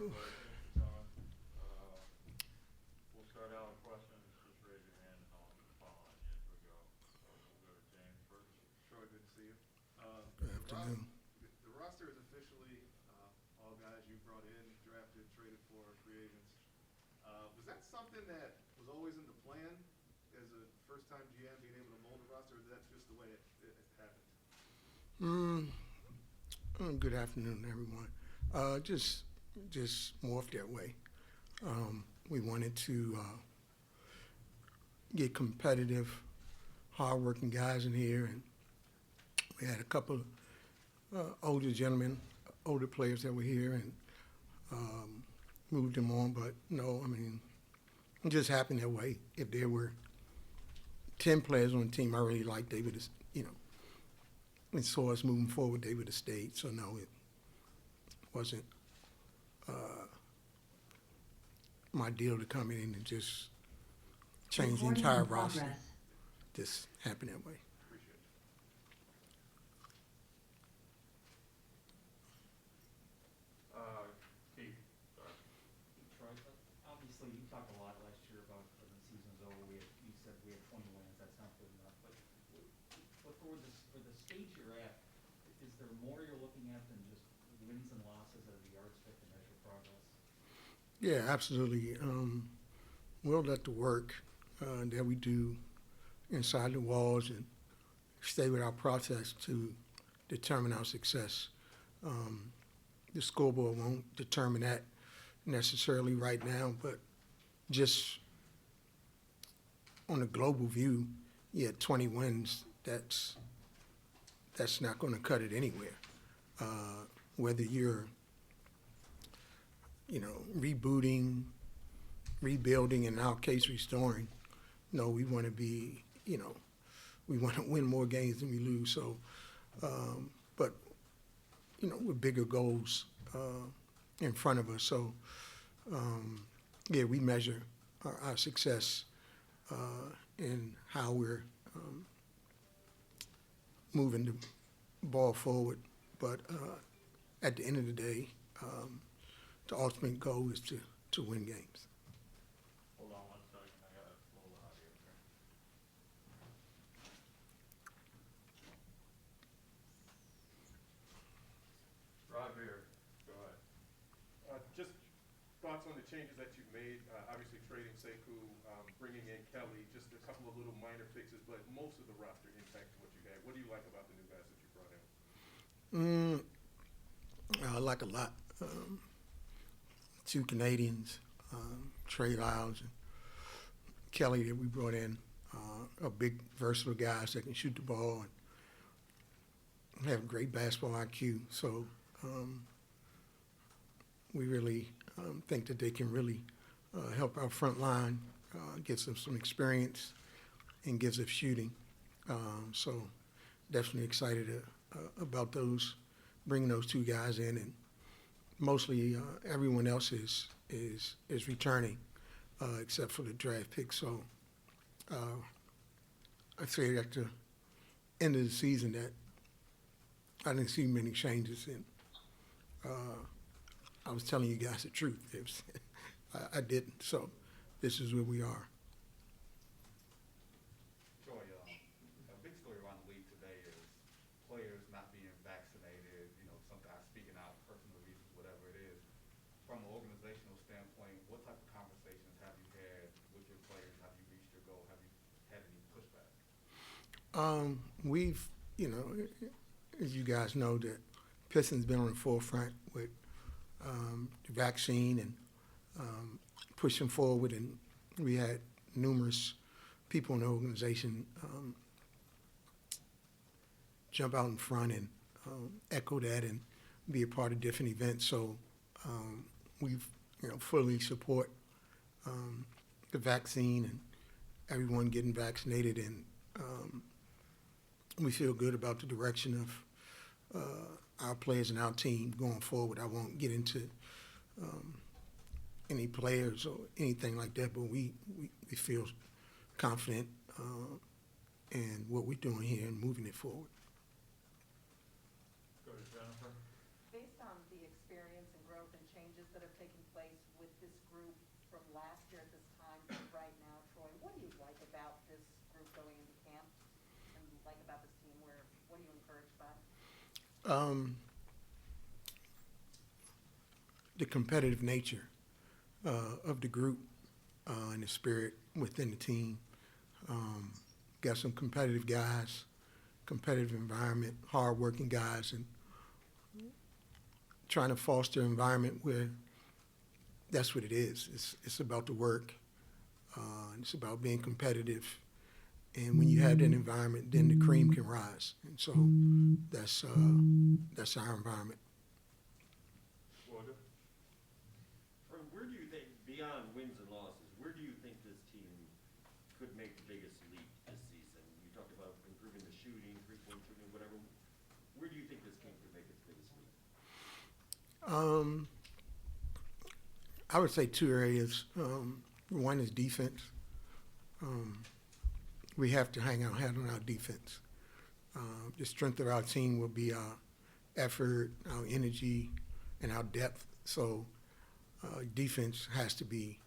Congratulations, John. We'll start out with questions. Just raise your hand and I'll call on you as we go. So we'll go to James first. Troy, good to see you. Good afternoon. The roster is officially all guys you brought in, drafted, traded for, free agents. Was that something that was always in the plan as a first-time GM, being able to mold a roster, or is that just the way it happened? Good afternoon, everyone. Just morphed that way. We wanted to get competitive, hard-working guys in here, and we had a couple older gentlemen, older players that were here, and moved them on. But no, I mean, it just happened that way. If there were 10 players on the team I really liked, they would have, and saw us moving forward, they would have stayed. So no, it wasn't my deal to come in and just change the entire roster. Just happened that way. Appreciate it. Keith, sorry. Troy, obviously you talked a lot last year about when the season's over. You said we had 20 wins. That's not good enough. But for the stage you're at, is there more you're looking at than just wins and losses as a yardstick to measure progress? Yeah, absolutely. We'll let the work that we do inside the walls and stay with our process to determine our success. The scoreboard won't determine that necessarily right now, but just on a global view, 20 wins, that's not going to cut it anywhere. Whether you're rebooting, rebuilding, in our case, restoring. No, we want to be, we want to win more games than we lose. So, but, with bigger goals in front of us. So, we measure our success in how we're moving the ball forward. But at the end of the day, the ultimate goal is to win games. Hold on one second. I got a little audio here. Roger, go ahead. Just thoughts on the changes that you've made. Obviously trading Sekou, bringing in Kelly, just a couple of little minor fixes, but most of the roster impacted what you had. What do you like about the new guys that you brought in? I like a lot. Two Canadians, Trey Lyles and Kelly that we brought in, are big, versatile guys that can shoot the ball and have great basketball IQ. So we really think that they can really help our front line, get some experience, and gives us shooting. So definitely excited about bringing those two guys in, and mostly everyone else is returning except for the draft pick. So I say at the end of the season that I didn't see many changes, and I was telling you guys the truth. I didn't. So this is where we are. Troy, a big story around the league today is players not being vaccinated, some guys speaking out, personal reasons, whatever it is. From an organizational standpoint, what type of conversations have you had with your players? Have you reached your goal? Have you had any pushback? We've, as you guys know, the Pistons been on the forefront with the vaccine and pushing forward, and we had numerous people in the organization jump out in front and echo that and be a part of different events. So we've fully support the vaccine and everyone getting vaccinated, and we feel good about the direction of our players and our team going forward. I won't get into any players or anything like that, but we feel confident in what we're doing here and moving it forward. Go to Jennifer. based on the experience and growth and changes that have taken place with this group from last year at this time to right now, Troy, what do you like about this group going into camp and like about this team? What are you encouraged by? The competitive nature of the group and the spirit within the team. Got some competitive guys, competitive environment, hard-working guys, and trying to foster an environment where that's what it is. It's about the work. It's about being competitive. And when you have that environment, then the cream can rise. And so that's our environment. Whycruz? From where do you think, beyond wins and losses, where do you think this team could make the biggest leap this season? You talked about improving the shooting, three-point shooting, whatever. Where do you think this team could make its biggest leap? I would say two areas. One is defense. We have to hang our hat on our defense. The strength of our team will be our effort, our energy, and our depth. So defense has to be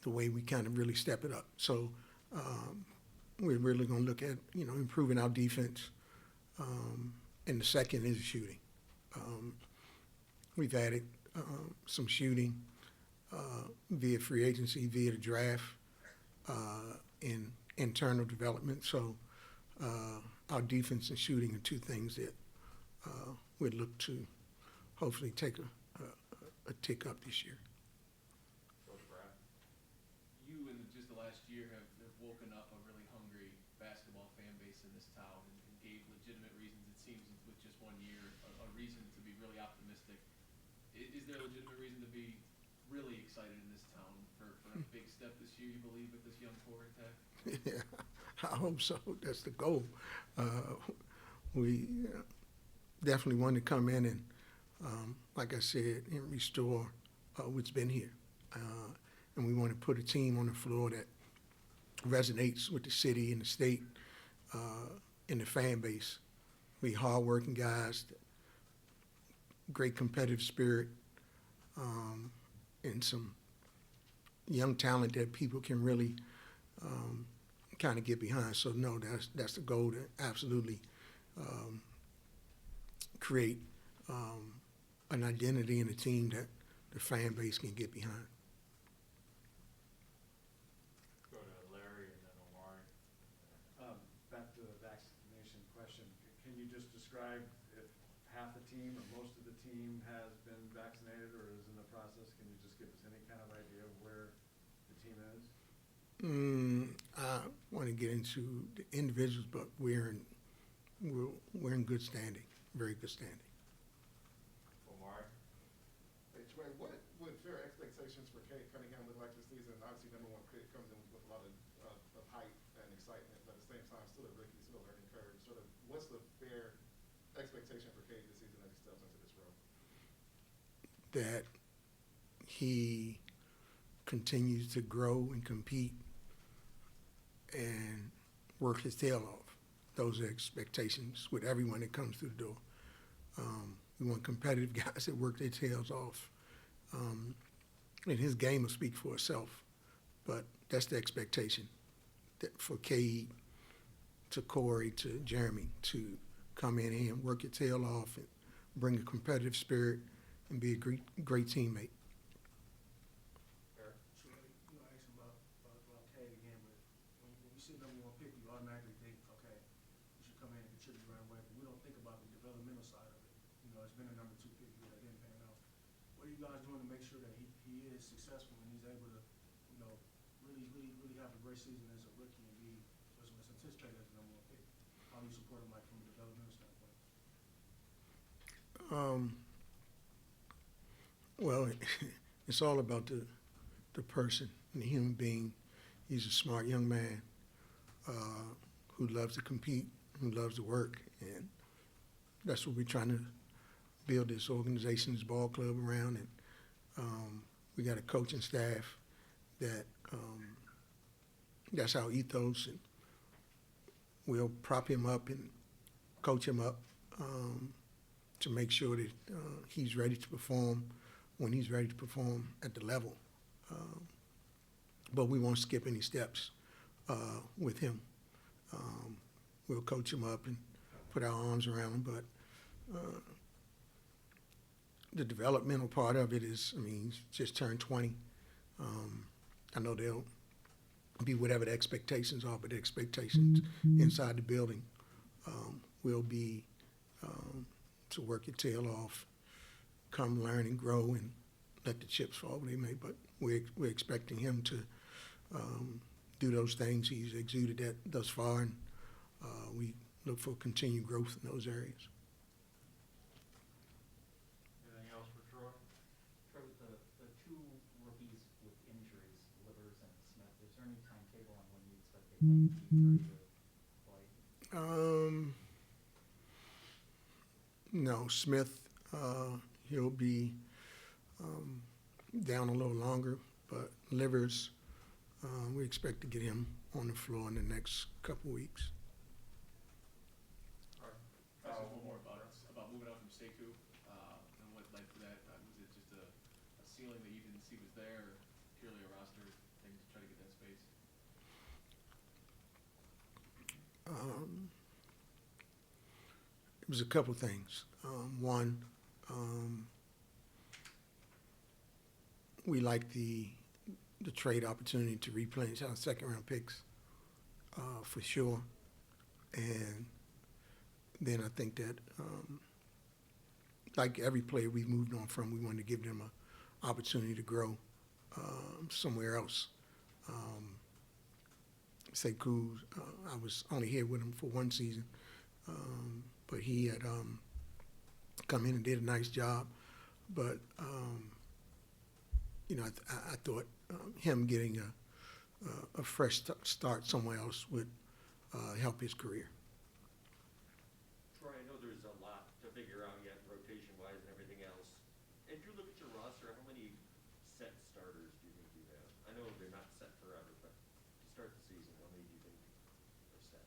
the way we kind of really step it up. So we're really going to look at, improving our defense. And the second is shooting. We've added some shooting via free agency, via the draft, and internal development. So our defense and shooting are two things that we'd look to hopefully take a tick up this year. You in just the last year have woken up a really hungry basketball fan base in this town and gave legitimate reasons, it seems, with just 1 year, a reason to be really optimistic. Is there a legitimate reason to be really excited in this town for a big step this year, you believe, with this young core intact? Yeah, I hope so. That's the goal. We definitely want to come in and, like I said, and restore what's been here. And we want to put a team on the floor that resonates with the city and the state and the fan base. We hardworking guys, great competitive spirit, and some young talent that people can really kind of get behind. So no, that's the goal, to absolutely create an identity in a team that the fan base can get behind. Go to Larry and then Omari. Back to the vaccination question. Can you just describe if half the team or most of the team has been vaccinated or is in the process? Can you just give us any kind of idea of where the team is? I want to get into the individuals, but we're in good standing, very good standing. Omari? Hey, Trey, what would fair expectations for Cunningham look like this season? Obviously, number one pick comes in with a lot of hype and excitement, but at the same time, still a rookie, still a learning curve. Sort of, what's the fair expectation for Cade this season as he steps into this role? That he continues to grow and compete and work his tail off. Those are expectations with everyone that comes through the door. We want competitive guys that work their tails off. And his game will speak for itself, but that's the expectation, that for Cade, to Corey, to Jeremy, to come in here and work your tail off and bring a competitive spirit and be a great teammate. You asked about Cade again, but when you see number one pick, you automatically think, okay, you should come in and contribute right away. But we don't think about the developmental side of it. It's been a number two pick here that didn't pan out. What are you guys doing to make sure that he is successful and he's able to, really have a great season as a rookie and be what's anticipated as the number one pick? How do you support him, from a developmental standpoint? Well, it's all about the person and the human being. He's a smart young man who loves to compete, who loves to work, and that's what we're trying to build this organization, this ball club around. And we got a coaching staff that that's our ethos, and we'll prop him up and coach him up to make sure that he's ready to perform when he's ready to perform at the level. But we won't skip any steps with him. We'll coach him up and put our arms around him, but the developmental part of it is, I mean, he's just turned 20. I know they'll be whatever the expectations are, but the expectations inside the building will be to work your tail off, come learn and grow, and let the chips fall where they may. But we're expecting him to do those things. He's exuded that thus far, and we look for continued growth in those areas. Anything else for Troy? Troy, with the two rookies with injuries, Livers and Smith, is there any timetable on when you expect they might be ready to play? No, Smith, he'll be down a little longer, but Livers, we expect to get him on the floor in the next couple weeks. All right. Can I say one more about moving out from Sekou, and what led to that? Was it just a ceiling that you didn't see was there, or purely a roster thing to try to get that space? It was a couple things. One, we like the trade opportunity to replenish our second-round picks for sure. And then I think that, like every player we've moved on from, we wanted to give them an opportunity to grow somewhere else. Sekou, I was only here with him for one season, but he had come in and did a nice job. But you know, I thought him getting a fresh start somewhere else would help his career. Troy, I know there's a lot to figure out yet, rotation-wise and everything else. If you look at your roster, how many set starters do you think you have? I know they're not set forever, but to start the season, how many do you think are set?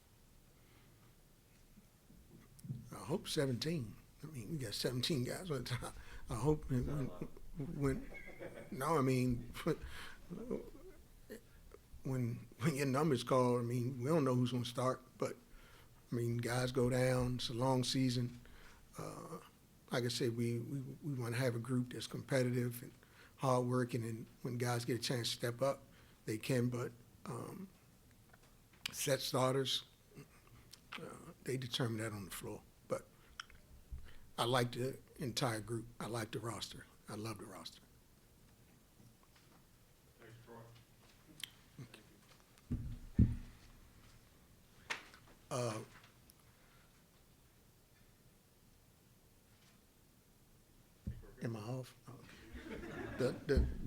I hope 17. I mean, we got 17 guys on the top. I hope when your number's called, I mean, we don't know who's going to start, but I mean, guys go down. It's a long season. Like I said, we want to have a group that's competitive and hardworking, and when guys get a chance to step up, they can. But set starters, they determine that on the floor. But I like the entire group. I like the roster. I love the roster. Thanks, Troy. Am I off? Oh. The